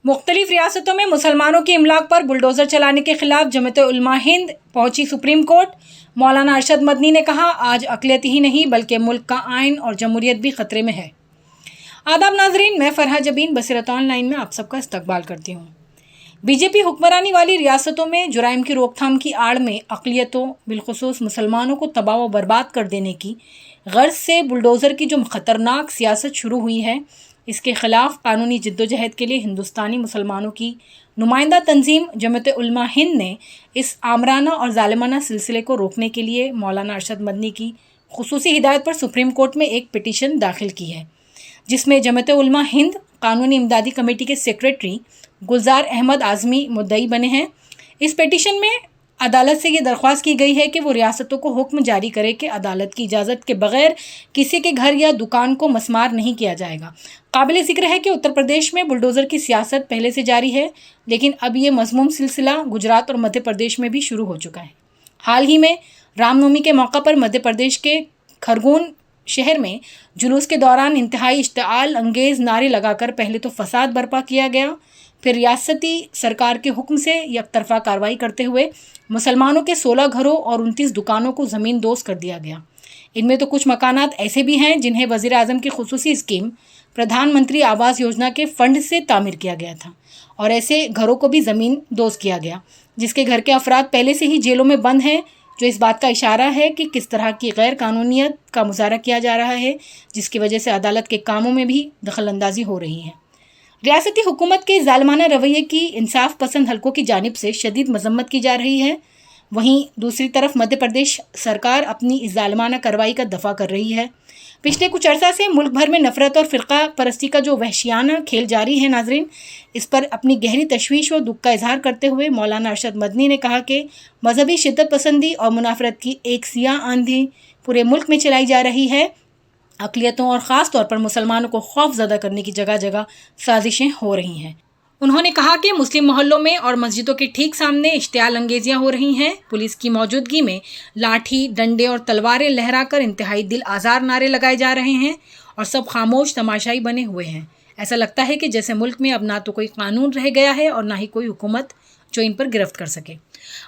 मुख्तलिफ रियासतों में मुसलमानों की इमलाक पर बुलडोज़र चलाने के खिलाफ जमात उलमा हिंद पहुंची सुप्रीम कोर्ट। मौलाना अरशद मदनी ने कहा, आज अक़लियत ही नहीं बल्कि मुल्क का आइन और जमहूरियत भी ख़तरे में है। आदाब नाज़रीन, मैं फ़रहा जबीन बसीरत ऑनलाइन में आप सबका इस्तकबाल करती हूँ। बीजेपी हुक्मरानी वाली रियासतों में जुराइम की रोकथाम की आड़ में अक़लियतों बिलखुसूस मुसलमानों को तबाह व बर्बाद कर देने की गर्ज से बुलडोज़र की जो ख़तरनाक सियासत शुरू हुई है, इसके ख़िलाफ़ कानूनी जद्दोजहद के लिए हिंदुस्तानी मुसलमानों की नुमाइंदा तंजीम जमात उलमा हिंद ने इस आमराना और ज़ालिमाना सिलसिले को रोकने के लिए मौलाना अरशद मदनी की खुसूसी हिदायत पर सुप्रीम कोर्ट में एक पिटीशन दाखिल की है, जिसमें जमात उलमा हिंद कानूनी इमदादी कमेटी के सेक्रेटरी गुलजार अहमद आज़मी मुद्दई बने हैं। इस पिटीशन में अदालत से ये दरख्वास्त की गई है कि वो रियासतों को हुक्म जारी करे कि अदालत की इजाज़त के बगैर किसी के घर या दुकान को मसमार नहीं किया जाएगा। काबिल ज़िक्र है कि उत्तर प्रदेश में बुलडोज़र की सियासत पहले से जारी है, लेकिन अब ये मज़मूम सिलसिला गुजरात और मध्य प्रदेश में भी शुरू हो चुका है। हाल ही में रामनवमी के मौका पर मध्य प्रदेश के खरगोन शहर में जुलूस के दौरान इंतहाई इश्तिआल अंगेज़ नारे लगाकर पहले तो फसाद बर्पा किया गया, फिर रियासती सरकार के हुक्म से यकतरफा कार्रवाई करते हुए मुसलमानों के 16 घरों और 29 दुकानों को ज़मीन दोज़ कर दिया गया। इनमें तो कुछ मकानात ऐसे भी हैं जिन्हें वज़ीर आज़म की खुसूसी स्कीम प्रधानमंत्री आवास योजना के फ़ंड से तामीर किया गया था, और ऐसे घरों को भी ज़मीन दोज़ किया गया, जिसके घर के अफराद पहले से ही जेलों में बंद हैं, जो इस बात का इशारा है कि किस तरह की गैर कानूनियत का मुज़ाहरा किया जा रहा है, जिसकी वजह से अदालत के कामों में भी दखलंदाजी हो रही है। रियासती हुकूमत के ज़ालिमाना रवैये की इंसाफ पसंद हलकों की जानिब से शदीद मजम्मत की जा रही है। वहीं दूसरी तरफ मध्य प्रदेश सरकार अपनी इस ज़ालिमाना कार्रवाई का दफ़ा कर रही है। पिछले कुछ अरसा से मुल्क भर में नफ़रत और फ़िरक़ा परस्ती का जो वहशियाना खेल जारी है नाज़रीन, इस पर अपनी गहरी तशवीश व दुख का इजहार करते हुए मौलाना अरशद मदनी ने कहा कि मजहबी शिद्दत पसंदी और मुनाफरत की एक सियाह आंधी पूरे मुल्क में चलाई जा रही है। अक़लियतों और ख़ास तौर पर मुसलमानों को खौफज़दा करने की जगह जगह साजिशें हो रही हैं। उन्होंने कहा कि मुस्लिम मोहल्लों में और मस्जिदों के ठीक सामने इश्तियाल अंगेजियाँ हो रही हैं। पुलिस की मौजूदगी में लाठी, डंडे और तलवारें लहराकर इंतहाई दिल आज़ार नारे लगाए जा रहे हैं और सब खामोश तमाशाई बने हुए हैं। ऐसा लगता है कि जैसे मुल्क में अब ना तो कोई कानून रह गया है और ना ही कोई हुकूमत जो इन पर गिरफ्त कर सके।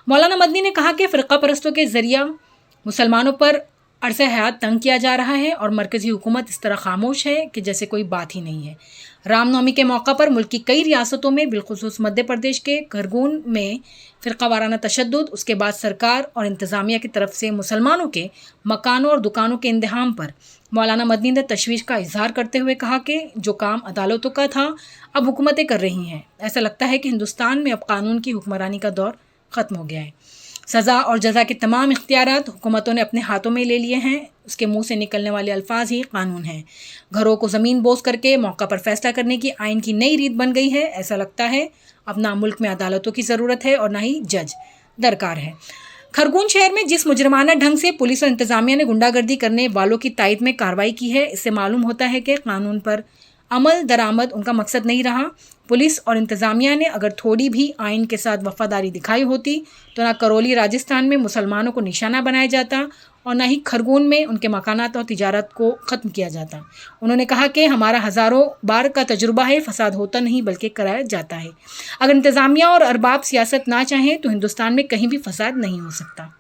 मौलाना मदनी ने कहा कि फ़िरक़ा परस्तों के ज़रिया मुसलमानों पर अरसे हयात तंग किया जा रहा है और मरकज़ी हुकूमत इस तरह खामोश है कि जैसे कोई बात ही नहीं है। रामनवमी के मौका पर मुल्क की कई रियासतों में बिलखुसूस मध्य प्रदेश के खरगोन में फ़िरक़ा वाराना तशद्दुद, उसके बाद सरकार और इंतज़ामिया की तरफ से मुसलमानों के मकानों और दुकानों के इंतहाम पर मौलाना मदनी ने तशवीश का इजहार करते हुए कहा कि जो काम अदालतों का था अब हुकूमतें कर रही हैं। ऐसा लगता है कि हिंदुस्तान में अब कानून की हुक्मरानी का दौर ख़त्म हो गया है। सज़ा और जज़ा के तमाम इख्तियारात हुकूमतों ने अपने हाथों में ले लिए हैं। उसके मुंह से निकलने वाले अल्फाज ही कानून हैं। घरों को ज़मीन बोझ करके मौका पर फैसला करने की आइन की नई रीत बन गई है। ऐसा लगता है अब ना मुल्क में अदालतों की ज़रूरत है और ना ही जज दरकार है। खरगोन शहर में जिस मुजरमाना ढंग से पुलिस और इंतज़ामिया ने गुंडागर्दी करने वालों की तायद में कार्रवाई की है, इससे मालूम होता है कि कानून पर अमल दरामद उनका मकसद नहीं रहा। पुलिस और इंतज़ामिया ने अगर थोड़ी भी आइन के साथ वफ़ादारी दिखाई होती तो ना करौली राजस्थान में मुसलमानों को निशाना बनाया जाता और ना ही खरगोन में उनके मकानात और तिजारत को ख़त्म किया जाता। उन्होंने कहा कि हमारा हज़ारों बार का तजुर्बा है, फ़साद होता नहीं बल्कि कराया जाता है। अगर इंतज़ामिया और अरबाब सियासत ना चाहें तो हिंदुस्तान में कहीं भी फ़साद नहीं हो सकता।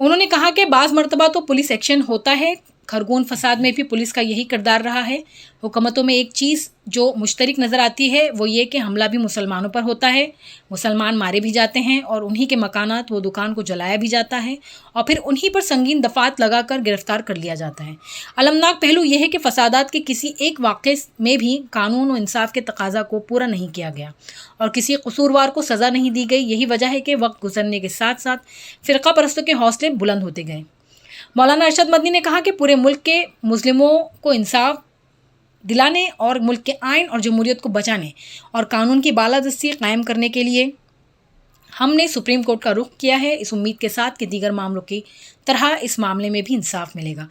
उन्होंने कहा कि बाज़ मरतबा तो पुलिस एक्शन होता है, खरगोन फसाद में भी पुलिस का यही किरदार रहा है। हुकूमतों में एक चीज़ जो मुश्तरक नज़र आती है वो ये कि हमला भी मुसलमानों पर होता है, मुसलमान मारे भी जाते हैं और उन्हीं के मकानात वो दुकान को जलाया भी जाता है और फिर उन्हीं पर संगीन दफ़ात लगाकर गिरफ़्तार कर लिया जाता है। अलमनाक पहलू यह है कि फ़सादात के किसी एक वाक़े में भी कानून और इंसाफ के तकाज़ा को पूरा नहीं किया गया और किसी कसूरवार को सज़ा नहीं दी गई। यही वजह है कि वक्त गुजरने के साथ साथ फ़िरक़ा परस्तों के हौसले बुलंद होते गए। मौलाना अरशद मदनी ने कहा कि पूरे मुल्क के मुस्लिमों को इंसाफ दिलाने और मुल्क के आइन और जमहूरियत को बचाने और कानून की बालादस्ती कायम करने के लिए हमने सुप्रीम कोर्ट का रुख किया है, इस उम्मीद के साथ कि दीगर मामलों की तरह इस मामले में भी इंसाफ मिलेगा।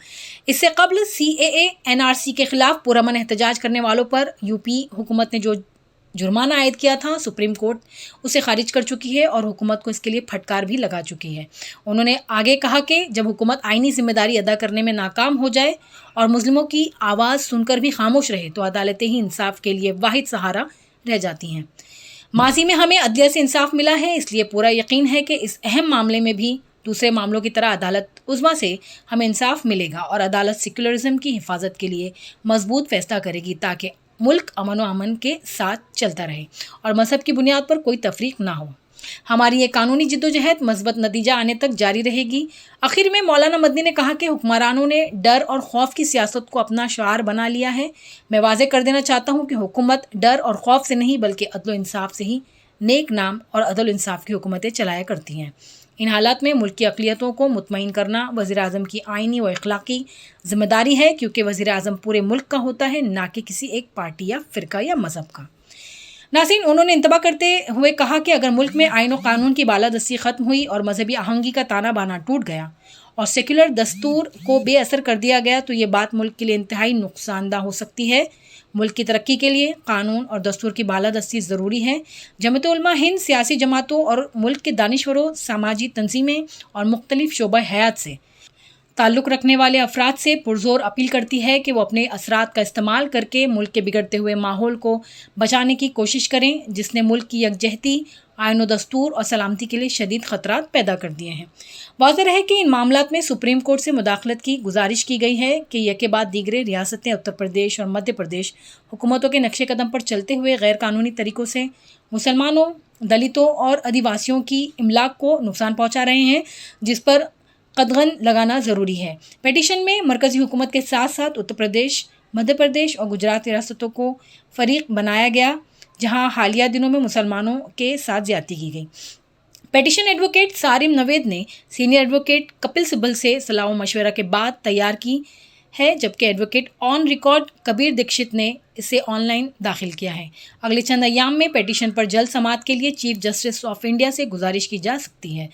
इससे कबल CAA NRC के ख़िलाफ़ पुरअमन एहतजाज करने वालों पर यूपी हुकूमत ने जो जुर्माना आयद किया था, सुप्रीम कोर्ट उसे खारिज कर चुकी है और हुकूमत को इसके लिए फटकार भी लगा चुकी है। उन्होंने आगे कहा कि जब हुकूमत आइनी जिम्मेदारी अदा करने में नाकाम हो जाए और मुस्लिमों की आवाज़ सुनकर भी खामोश रहे तो अदालतें ही इंसाफ के लिए वाहिद सहारा रह जाती हैं। माजी में हमें अदलिया से इंसाफ मिला है, इसलिए पूरा यकीन है कि इस अहम मामले में भी दूसरे मामलों की तरह अदालत उज़्मा से हमें इंसाफ मिलेगा और अदालत सेक्युलरिज्म की हिफाजत के लिए मजबूत फैसला करेगी ताकि मुल्क अमन व अमन के साथ चलता रहे और मजहब की बुनियाद पर कोई तफरीक ना हो। हमारी ये कानूनी जिद्दोजहद मस्बत नतीजा आने तक जारी रहेगी। आखिर में मौलाना मदनी ने कहा कि हुक्मरानों ने डर और खौफ की सियासत को अपना शार बना लिया है। मैं वाज़ेह कर देना चाहता हूँ कि हुकूमत डर और खौफ से नहीं बल्कि अदल व इंसाफ से ही नेक नाम और अदल इंसाफ की हुकूमतें चलाया करती हैं। इन हालात में मुल्क की अक़लियतों को मुतमईन करना वज़ीर आज़म की आइनी व अखलाकी ज़िम्मेदारी है, क्योंकि वज़ीर आज़म पूरे मुल्क का होता है, ना कि किसी एक पार्टी या फ़िरका या मज़हब का। नाज़रीन, उन्होंने इंतबा करते हुए कहा कि अगर मुल्क में आइन और कानून की बालादस्ती ख़त्म हुई और मजहबी आहंगी का ताना बाना टूट गया और सेक्युलर दस्तूर को बेअसर कर दिया गया तो ये बात मुल्क के लिए इंतहाई नुकसानदा हो सकती है। मुल्क की तरक्की के लिए कानून और दस्तूर की बालादस्ती ज़रूरी है। जमात उलमा हिंद सियासी जमातों और मुल्क के दानिशवरों, सामाजी तंजीमें और मुख्तलिफ शोबा हयात से ताल्लुक़ रखने वाले अफराद से पुरज़ोर अपील करती है कि वो अपने असरात का इस्तेमाल करके मुल्क के बिगड़ते हुए माहौल को बचाने की कोशिश करें, जिसने मुल्क की यकजहती, आइन व दस्तूर और सलामती के लिए शदीद ख़तरात पैदा कर दिए हैं। वाज़ेह है कि इन मामलात में सुप्रीम कोर्ट से मुदाखलत की गुजारिश की गई है कि यह के बाद दीगरे रियासतें उत्तर प्रदेश और मध्य प्रदेश हुकूमतों के नक्शे कदम पर चलते हुए गैर कानूनी तरीक़ों से मुसलमानों, दलितों और आदिवासियों की इमलाक को नुकसान पहुँचा रहे हैं, जिस पर कदगन लगाना ज़रूरी है। पेटिशन में मरकज़ी हुकूमत के साथ साथ उत्तर प्रदेश, मध्य प्रदेश और गुजरात रियासतों को फ़रीक बनाया गया, जहां हालिया दिनों में मुसलमानों के साथ ज़्यादती की गई। पेटिशन एडवोकेट सारिम नवेद ने सीनियर एडवोकेट कपिल सिब्बल से सलाह व मशवरा के बाद तैयार की है, जबकि advocate on record Kabir Dikshit ने इसे ऑनलाइन दाखिल किया है। अगले चंद अयाम में पेटिशन पर जल्द समाअत के लिए चीफ जस्टिस ऑफ इंडिया से गुजारिश की जा सकती है।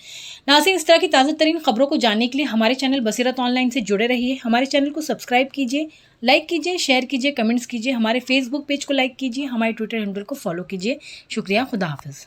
नाज़रीन, इस तरह की ताज़ा तरीन खबरों को जानने के लिए हमारे चैनल बसीरत ऑनलाइन से जुड़े रहिए। हमारे चैनल को सब्सक्राइब कीजिए, लाइक कीजिए, शेयर कीजिए, कमेंट्स कीजिए, हमारे फेसबुक पेज को लाइक कीजिए, हमारे ट्विटर हैंडल को फॉलो कीजिए। शुक्रिया, खुदा हाफिज़।